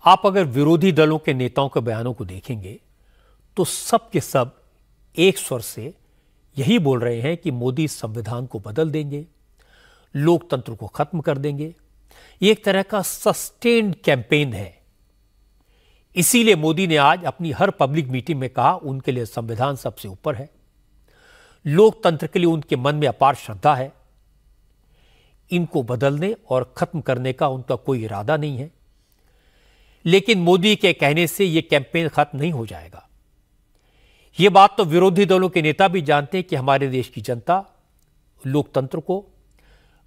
आप अगर विरोधी दलों के नेताओं के बयानों को देखेंगे तो सब के सब एक स्वर से यही बोल रहे हैं कि मोदी संविधान को बदल देंगे, लोकतंत्र को खत्म कर देंगे। ये एक तरह का सस्टेन्ड कैंपेन है। इसीलिए मोदी ने आज अपनी हर पब्लिक मीटिंग में कहा उनके लिए संविधान सबसे ऊपर है, लोकतंत्र के लिए उनके मन में अपार श्रद्धा है, इनको बदलने और खत्म करने का उनका कोई इरादा नहीं है। लेकिन मोदी के कहने से यह कैंपेन खत्म नहीं हो जाएगा। यह बात तो विरोधी दलों के नेता भी जानते हैं कि हमारे देश की जनता लोकतंत्र को,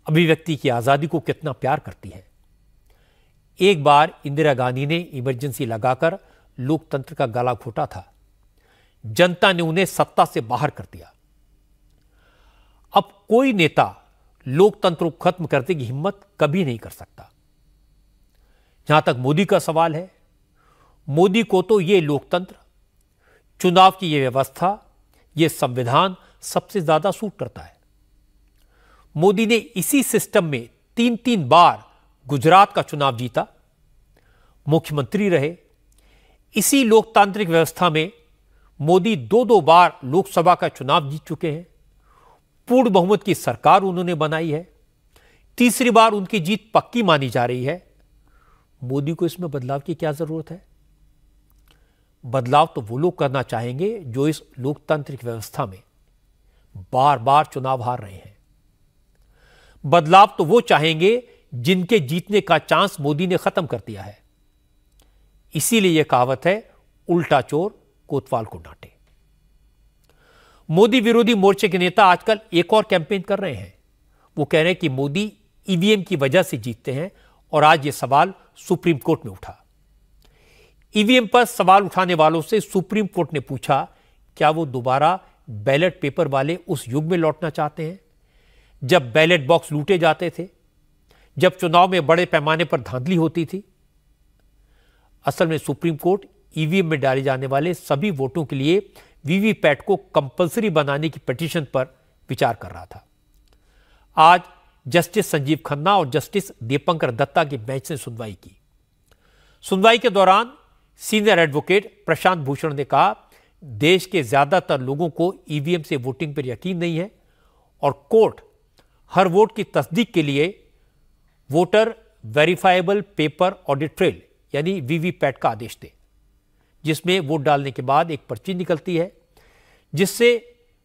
अभिव्यक्ति की आजादी को कितना प्यार करती है। एक बार इंदिरा गांधी ने इमरजेंसी लगाकर लोकतंत्र का गला घोटा था, जनता ने उन्हें सत्ता से बाहर कर दिया। अब कोई नेता लोकतंत्र को खत्म करने की हिम्मत कभी नहीं कर सकता। जहां तक मोदी का सवाल है, मोदी को तो यह लोकतंत्र, चुनाव की यह व्यवस्था, यह संविधान सबसे ज्यादा सूट करता है। मोदी ने इसी सिस्टम में 3-3 बार गुजरात का चुनाव जीता, मुख्यमंत्री रहे। इसी लोकतांत्रिक व्यवस्था में मोदी 2-2 बार लोकसभा का चुनाव जीत चुके हैं। पूर्ण बहुमत की सरकार उन्होंने बनाई है। तीसरी बार उनकी जीत पक्की मानी जा रही है। मोदी को इसमें बदलाव की क्या जरूरत है? बदलाव तो वो लोग करना चाहेंगे जो इस लोकतांत्रिक व्यवस्था में बार बार चुनाव हार रहे हैं। बदलाव तो वो चाहेंगे जिनके जीतने का चांस मोदी ने खत्म कर दिया है। इसीलिए यह कहावत है, उल्टा चोर कोतवाल को डांटे। मोदी विरोधी मोर्चे के नेता आजकल एक और कैंपेन कर रहे हैं। वो कह रहे हैं कि मोदी ईवीएम की वजह से जीतते हैं और आज यह सवाल सुप्रीम कोर्ट में उठा। ईवीएम पर सवाल उठाने वालों से सुप्रीम कोर्ट ने पूछा, क्या वो दोबारा बैलेट पेपर वाले उस युग में लौटना चाहते हैं जब बैलेट बॉक्स लूटे जाते थे, जब चुनाव में बड़े पैमाने पर धांधली होती थी? असल में सुप्रीम कोर्ट ईवीएम में डाले जाने वाले सभी वोटों के लिए वीवीपैट को कंपलसरी बनाने की पिटीशन पर विचार कर रहा था। आज जस्टिस संजीव खन्ना और जस्टिस दीपंकर दत्ता की बेंच ने सुनवाई की। सुनवाई के दौरान सीनियर एडवोकेट प्रशांत भूषण ने कहा, देश के ज्यादातर लोगों को ईवीएम से वोटिंग पर यकीन नहीं है और कोर्ट हर वोट की तस्दीक के लिए voter verifiable paper audit trail यानी वीवीपैट का आदेश दे, जिसमें वोट डालने के बाद एक पर्ची निकलती है जिससे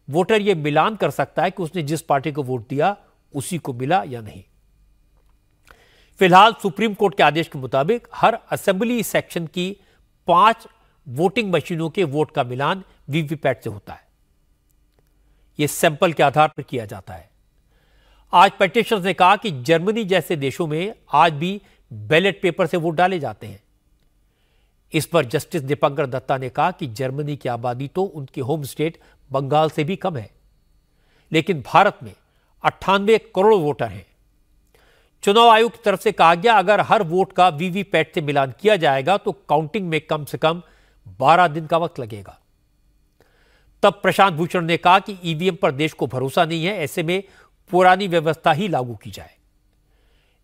वोटर यह मिलान कर सकता है कि उसने जिस पार्टी को वोट दिया उसी को मिला या नहीं। फिलहाल सुप्रीम कोर्ट के आदेश के मुताबिक हर असेंबली सेक्शन की 5 वोटिंग मशीनों के वोट का मिलान वीवीपैट से होता है। यह सैंपल के आधार पर किया जाता है। आज पिटीशनर्स ने कहा कि जर्मनी जैसे देशों में आज भी बैलेट पेपर से वोट डाले जाते हैं। इस पर जस्टिस दीपंकर दत्ता ने कहा कि जर्मनी की आबादी तो उनके होम स्टेट बंगाल से भी कम है, लेकिन भारत में 98 करोड़ वोटर हैं। चुनाव आयोग की तरफ से कहा गया, अगर हर वोट का वीवीपैट से मिलान किया जाएगा तो काउंटिंग में कम से कम 12 दिन का वक्त लगेगा। तब प्रशांत भूषण ने कहा कि ईवीएम पर देश को भरोसा नहीं है, ऐसे में पुरानी व्यवस्था ही लागू की जाए।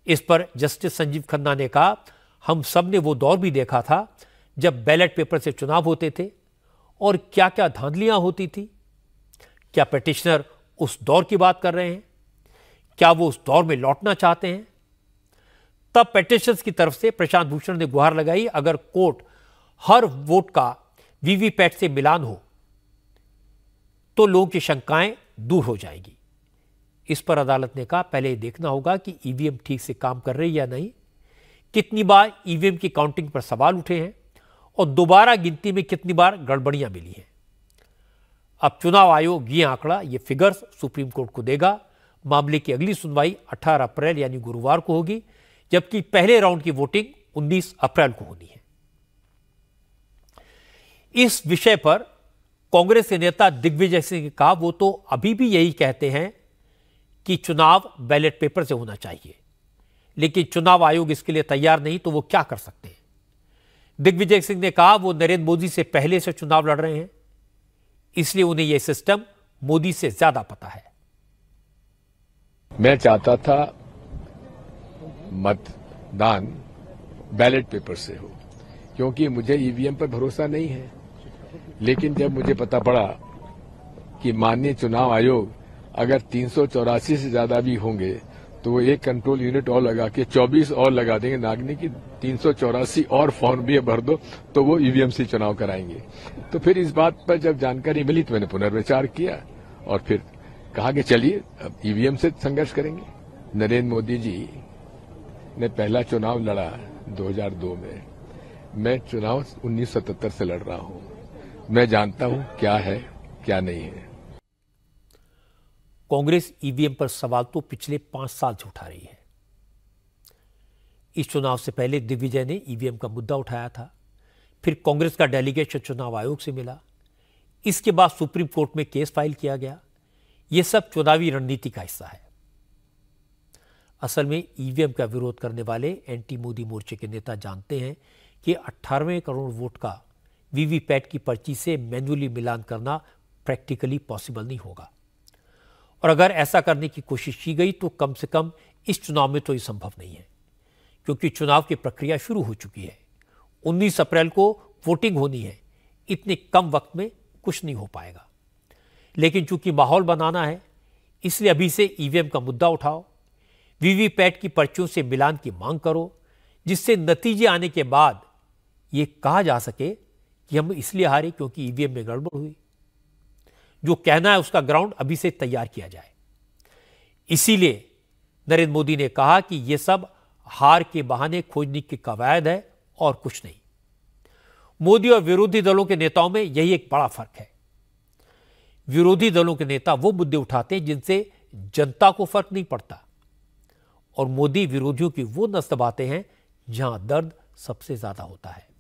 इस पर जस्टिस संजीव खन्ना ने कहा, हम सब ने वो दौर भी देखा था जब बैलेट पेपर से चुनाव होते थे और क्या क्या धांधलियां होती थी। क्या पिटीशनर उस दौर की बात कर रहे हैं? क्या वो उस दौर में लौटना चाहते हैं? तब पिटीशनर्स की तरफ से प्रशांत भूषण ने गुहार लगाई, अगर कोर्ट हर वोट का वीवीपैट से मिलान हो तो लोगों की शंकाएं दूर हो जाएगी। इस पर अदालत ने कहा, पहले देखना होगा कि ईवीएम ठीक से काम कर रही है या नहीं, कितनी बार ईवीएम की काउंटिंग पर सवाल उठे हैं और दोबारा गिनती में कितनी बार गड़बड़ियां मिली हैं। अब चुनाव आयोग ये आंकड़ा, ये फिगर्स सुप्रीम कोर्ट को देगा। मामले की अगली सुनवाई 18 अप्रैल यानी गुरुवार को होगी, जबकि पहले राउंड की वोटिंग 19 अप्रैल को होनी है। इस विषय पर कांग्रेस के नेता दिग्विजय सिंह ने कहा, वो तो अभी भी यही कहते हैं कि चुनाव बैलेट पेपर से होना चाहिए, लेकिन चुनाव आयोग इसके लिए तैयार नहीं तो वो क्या कर सकते हैं। दिग्विजय सिंह ने कहा, वो नरेंद्र मोदी से पहले से चुनाव लड़ रहे हैं, इसलिए उन्हें यह सिस्टम मोदी से ज्यादा पता है। मैं चाहता था मतदान बैलेट पेपर से हो, क्योंकि मुझे ईवीएम पर भरोसा नहीं है। लेकिन जब मुझे पता पड़ा कि माननीय चुनाव आयोग अगर 384 से ज्यादा भी होंगे तो वो एक कंट्रोल यूनिट और लगा के 24 और लगा देंगे, नागनी की 384 और फॉर्म भी भर दो तो वो ईवीएम से चुनाव कराएंगे। तो फिर इस बात पर जब जानकारी मिली तो मैंने पुनर्विचार किया और फिर कहा कि चलिए अब ईवीएम से संघर्ष करेंगे। नरेंद्र मोदी जी ने पहला चुनाव लड़ा 2002 में, मैं चुनाव 1977 से लड़ रहा हूं। मैं जानता हूं क्या है क्या नहीं है। कांग्रेस ईवीएम पर सवाल तो पिछले 5 साल से उठा रही है। इस चुनाव से पहले दिग्विजय ने ईवीएम का मुद्दा उठाया था, फिर कांग्रेस का डेलीगेशन चुनाव आयोग से मिला, इसके बाद सुप्रीम कोर्ट में केस फाइल किया गया। यह सब चुनावी रणनीति का हिस्सा है। असल में ईवीएम का विरोध करने वाले एंटी मोदी मोर्चे के नेता जानते हैं कि 18 करोड़ वोट का वीवीपैट की पर्ची से मैन्युअली मिलान करना प्रैक्टिकली पॉसिबल नहीं होगा, और अगर ऐसा करने की कोशिश की गई तो कम से कम इस चुनाव में तो ये संभव नहीं है, क्योंकि चुनाव की प्रक्रिया शुरू हो चुकी है। 19 अप्रैल को वोटिंग होनी है। इतने कम वक्त में कुछ नहीं हो पाएगा। लेकिन चूंकि माहौल बनाना है, इसलिए अभी से ईवीएम का मुद्दा उठाओ, वीवीपैट की पर्चियों से मिलान की मांग करो, जिससे नतीजे आने के बाद यह कहा जा सके कि हम इसलिए हारे क्योंकि ईवीएम में गड़बड़ हुई। जो कहना है उसका ग्राउंड अभी से तैयार किया जाए। इसीलिए नरेंद्र मोदी ने कहा कि यह सब हार के बहाने खोजने की कवायद है और कुछ नहीं। मोदी और विरोधी दलों के नेताओं में यही एक बड़ा फर्क है। विरोधी दलों के नेता वो मुद्दे उठाते हैं जिनसे जनता को फर्क नहीं पड़ता, और मोदी विरोधियों की वो नस दबाते हैं जहां दर्द सबसे ज्यादा होता है।